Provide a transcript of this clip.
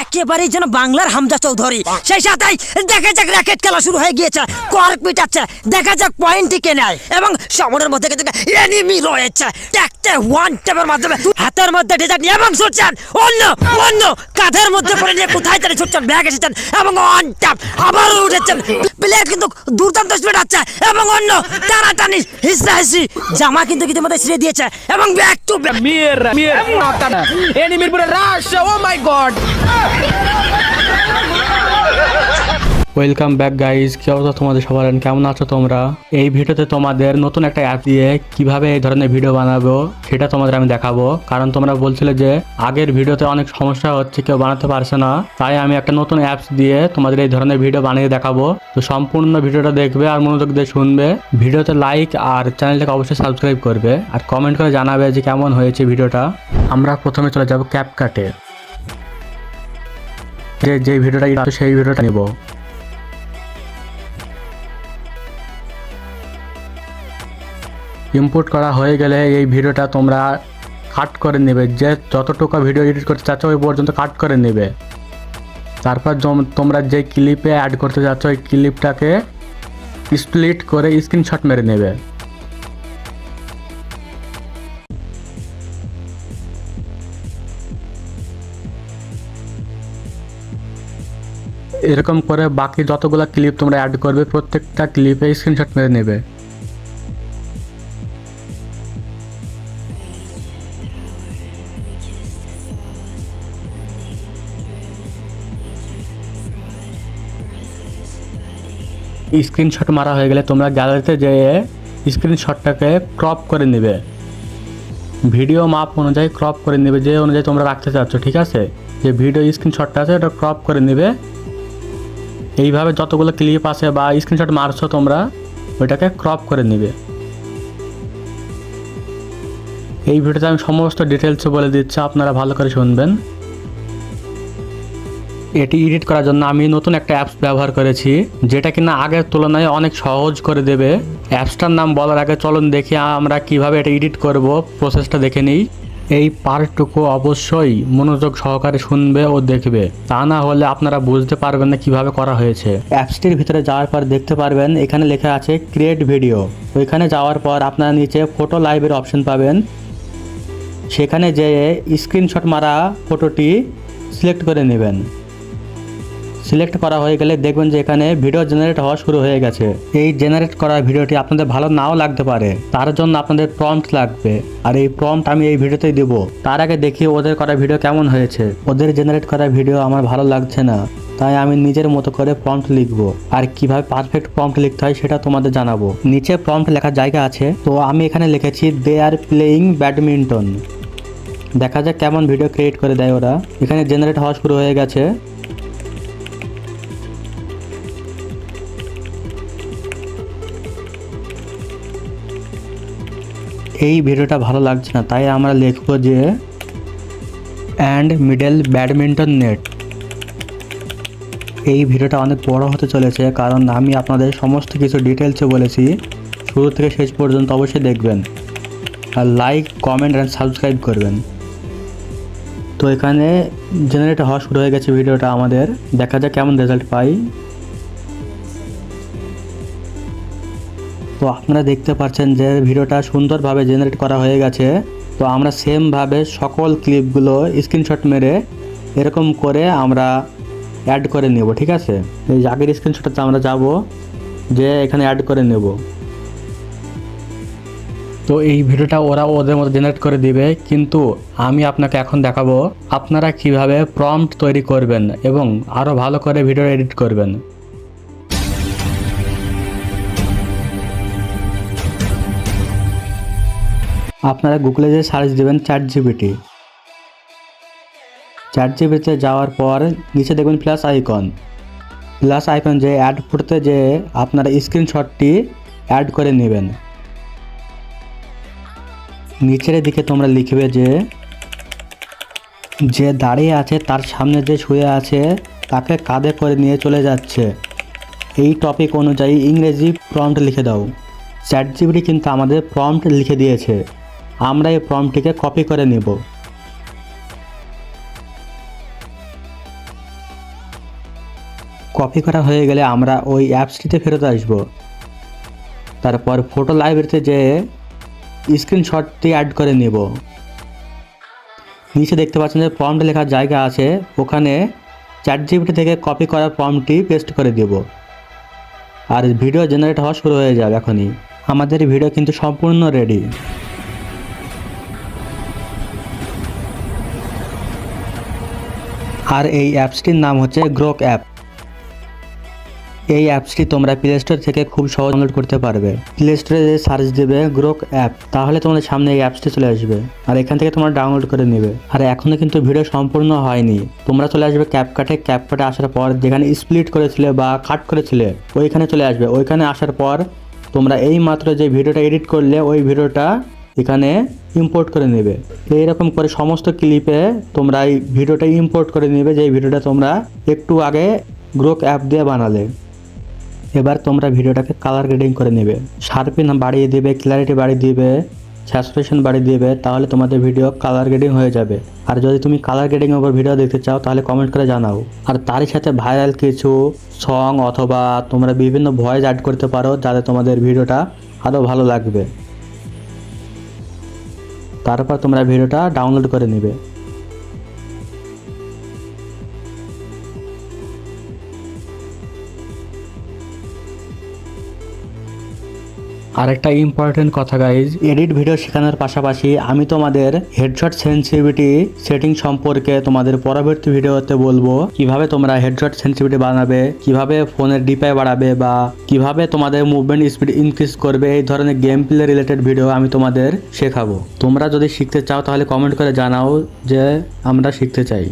একেবারেই যেন বাংলার হামজা চৌধুরী। সেই সাথেই দেখা যাক র্যাকেট খেলা শুরু হয়ে গিয়েছে, কর্ক পিটাচ্ছে, দেখা যাক পয়েন্টটি কে নেয়। এবং সমরের মধ্যে কিন্তু এনিমি রয়েছে, ট্যাকতে ওয়ান ট্যাপের মাধ্যমে হাতের মধ্যে ডিজাইন নিয়ে এবং ছুটছেন, অন্য অন্য কাঁধের মধ্যে পড়ে নিয়ে কোথায় তারা ছুটছেন, ব্যাগ এসেছেন এবং ওয়ান ট্যাপ আবারও উঠেছেন। প্লেয়ার কিন্তু দুর্দান্ত স্পিড আছে এবং অন্য টানাটানি হিসরাহিসি জামা কিন্তু ইতিমধ্যে ছিঁড়ে দিয়েছে এবং ব্যাক টু ব্যাক এনিমির পুরো রাশ। ও মাই গড। ওয়েলকাম ব্যাক গাইজ, কি অবস্থা তোমাদের সবার, কেমন আছো তোমরা? এই ভিডিওতে তোমাদের নতুন একটা অ্যাপ দিয়ে কিভাবে এই ধরনের ভিডিও বানাবো সেটা তোমাদের আমি দেখাবো। কারণ তোমরা বলছিলে যে আগের ভিডিওতে অনেক সমস্যা হচ্ছে, কেউ বানাতে পারছে না, তাই আমি একটা নতুন অ্যাপস দিয়ে তোমাদের এই ধরনের ভিডিও বানিয়ে দেখাবো। তো সম্পূর্ণ ভিডিওটা দেখবে আর মনোযোগ দিয়ে শুনবে। ভিডিওতে লাইক আর চ্যানেলটাকে অবশ্যই সাবস্ক্রাইব করবে আর কমেন্ট করে জানাবে যে কেমন হয়েছে ভিডিওটা। আমরা প্রথমে চলে যাব ক্যাপকাটে, যে ভিডিওটা সেই ভিডিওটা নেব। ইম্পোর্ট করা হয়ে গেলে এই ভিডিওটা তোমরা কাট করে নেবে, যে যতটুকু ভিডিও এডিট করতে চাচ্ছ ওই পর্যন্ত কাট করে নেবে। তারপর তোমরা যে ক্লিপে অ্যাড করতে চাচ্ছ ওই ক্লিপটাকে স্প্লিট করে স্ক্রিনশট মেরে নেবে। এরকম করে বাকি যতগুলো ক্লিপ তোমরা অ্যাড করবে প্রত্যেকটা ক্লিপে স্ক্রিনশট মেরে নেবে। স্ক্রিনশট মারা হয়ে গেলে তোমরা গ্যালারিতে যেয়ে স্ক্রিনশটটাকে ক্রপ করে নেবে, ভিডিও মাপ অনুযায়ী ক্রপ করে নেবে, যে অনুযায়ী তোমরা রাখতে চাচ্ছ। ঠিক আছে, যে ভিডিও স্ক্রিনশটটা আছে ওটা ক্রপ করে নেবে। এইভাবে যতগুলো ক্লিপ আছে বা স্ক্রিনশট মারছো তোমরা ওইটাকে ক্রপ করে নেবে। এই ভিডিওতে আমি সমস্ত ডিটেলসে বলে দিচ্ছি, আপনারা ভালো করে শুনবেন। এটি এডিট করার জন্য আমি নতুন একটা অ্যাপস ব্যবহার করেছি, যেটা কিনা আগের তুলনায় অনেক সহজ করে দেবে। অ্যাপসটার নাম বলার আগে চলুন দেখি আমরা কিভাবে এটা এডিট করব, প্রসেসটা দেখে নিই। এই পার্টটুকু অবশ্যই মনোযোগ সহকারে শুনবে ও দেখবে, তা না হলে আপনারা বুঝতে পারবেন না কিভাবে করা হয়েছে। অ্যাপসটির ভিতরে যাওয়ার পর দেখতে পারবেন এখানে লেখা আছে ক্রিয়েট ভিডিও। ওইখানে যাওয়ার পর আপনারা নিচে ফটো লাইভের অপশন পাবেন, সেখানে যেয়ে স্ক্রিনশট মারা ফটোটি সিলেক্ট করে নেবেন। সিলেক্ট করা হয়ে গেলে দেখবেন যে এখানে ভিডিও জেনারেট হওয়া শুরু হয়ে গেছে। এই জেনারেট করা ভিডিওটি আপনাদের ভালো নাও লাগতে পারে, তার জন্য আপনাদের প্রম্পট লাগবে, আর এই প্রম্পট আমি এই ভিডিওতেই দেব। তার আগে দেখি ওদের করা ভিডিও কেমন হয়েছে। ওদের জেনারেট করা ভিডিও আমার ভালো লাগছে না, তাই আমি নিজের মতো করে প্রম্পট লিখবো, আর কিভাবে পারফেক্ট প্রম্পট লিখতে হয় সেটা তোমাদের জানাবো। নিচে প্রম্পট লেখার জায়গা আছে, তো আমি এখানে লিখেছি দে আর প্লেয়িং ব্যাডমিন্টন। দেখা যাক কেমন ভিডিও ক্রিয়েট করে দেয় ওরা। এখানে জেনারেট হওয়া শুরু হয়ে গেছে। এই ভিডিওটা ভালো লাগছে না, তাই আমরা লিখবো যে অ্যান্ড মিডল ব্যাডমিন্টন নেট। এই ভিডিওটা অনেক বড় হতে চলেছে, কারণ আমি আপনাদের সমস্ত কিছু ডিটেলসে বলেছি। শুরু থেকে শেষ পর্যন্ত অবশ্যই দেখবেন, আর লাইক কমেন্ট অ্যান্ড সাবস্ক্রাইব করবেন। তো এখানে জেনারেট হওয়া শুরু হয়ে গেছে ভিডিওটা আমাদের, দেখা যাক কেমন রেজাল্ট পাই। তো আপনারা দেখতে পাচ্ছেন যে ভিডিওটা সুন্দরভাবে জেনারেট করা হয়ে গেছে। তো আমরা সেমভাবে সকল ক্লিপগুলো স্ক্রিনশট মেরে এরকম করে আমরা অ্যাড করে নেব। ঠিক আছে, এই আগের স্ক্রিনশটটাতে আমরা যাব, যে এখানে অ্যাড করে নেব। তো এই ভিডিওটা ওরা ওদের মতো জেনারেট করে দিবে, কিন্তু আমি আপনাকে এখন দেখাবো আপনারা কিভাবে প্রম্পট তৈরি করবেন এবং আরও ভালো করে ভিডিও এডিট করবেন। আপনারা গুগলে যে সার্চ দেবেন চ্যাটজিপিটি। চ্যাটজিপিটিতে যাওয়ার পর নিচে দেখবেন প্লাস আইকন, যে অ্যাড ফুটতে যে আপনারা স্ক্রিনশটটি অ্যাড করে নেবেন। নিচের দিকে তোমরা লিখবে যে দাঁড়িয়ে আছে তার সামনে যে শুয়ে আছে তাকে কাঁধে করে নিয়ে চলে যাচ্ছে, এই টপিক অনুযায়ী ইংরেজি প্রম্পট লিখে দাও। চ্যাটজিপিটি কিন্তু আমাদের প্রম্পট লিখে দিয়েছে, আমরা এই প্রম্পটটিকে কপি করে নেব। কপি করা হয়ে গেলে আমরা ওই অ্যাপসটিতে ফেরত আসব। তারপর ফটো লাইব্রেরিতে যেয়ে স্ক্রিনশটটি অ্যাড করে নেব। নিচে দেখতে পাচ্ছেন যে প্রম্পট লেখার জায়গা আছে, ওখানে ChatGPT থেকে কপি করা প্রম্পটটি পেস্ট করে দেব। আর ভিডিও জেনারেট হওয়া শুরু হয়ে যাবে। এখনই আমাদের ভিডিও কিন্তু সম্পূর্ণ রেডি। আর এই অ্যাপসটির নাম হচ্ছে গ্রোক অ্যাপ। এই অ্যাপসটি তোমরা প্লে স্টোর থেকে খুব সহজ ডাউনলোড করতে পারবে। প্লে স্টোরে যে সার্চ দেবে গ্রোক অ্যাপ, তাহলে তোমাদের সামনে এই অ্যাপসটি চলে আসবে। আর এখান থেকে তোমরা ডাউনলোড করে নেবে। আর এখনো কিন্তু ভিডিও সম্পূর্ণ হয়নি। তোমরা চলে আসবে ক্যাপকাটে আসার পর যেখানে স্প্লিট করেছিলে বা কাট করেছিলে ওইখানে চলে আসবে। ওইখানে আসার পর তোমরা এই মাত্র যে ভিডিওটা এডিট করলে ওই ভিডিওটা এখানে ইম্পোর্ট করে নেবে। এইরকম করে সমস্ত ক্লিপে তোমরা এই ভিডিওটা ইম্পোর্ট করে নেবে, যে ভিডিওটা তোমরা একটু আগে গ্রোক অ্যাপ দিয়ে বানালে। এবার তোমরা ভিডিওটাকে কালার গ্রেডিং করে নেবে, শার্পিন বাড়িয়ে দিবে, ক্ল্যারিটি বাড়িয়ে দিবে, স্যাচুরেশন বাড়িয়ে দিবে, তাহলে তোমাদের ভিডিও কালার গ্রেডিং হয়ে যাবে। আর যদি তুমি কালার গ্রেডিং এর উপর ভিডিও দেখতে চাও তাহলে কমেন্ট করে জানাও। আর তারই সাথে ভাইরাল কিছু সং অথবা তোমরা বিভিন্ন ভয়েস অ্যাড করতে পারো, যাতে তোমাদের ভিডিওটা আরও ভালো লাগবে। তারপর তোমরা ভিডিওটা ডাউনলোড করে নেবে। আরেকটা ইম্পর্টেন্ট কথা গাইজ, এডিট ভিডিও শেখানোর পাশাপাশি আমি তোমাদের হেডশট সেন্সিটিভিটি সেটিং সম্পর্কে তোমাদের পরবর্তী ভিডিওতে বলবো। কিভাবে তোমরা হেডশট সেন্সিটিভিটি বানাবে, কিভাবে ফোনের ডিপাই বাড়াবে, বা কিভাবে তোমাদের মুভমেন্ট স্পিড ইনক্রিজ করবে, এই ধরনের গেম প্লে রিলেটেড ভিডিও আমি তোমাদের শেখাবো। তোমরা যদি শিখতে চাও তাহলে কমেন্ট করে জানাও যে আমরা শিখতে চাই।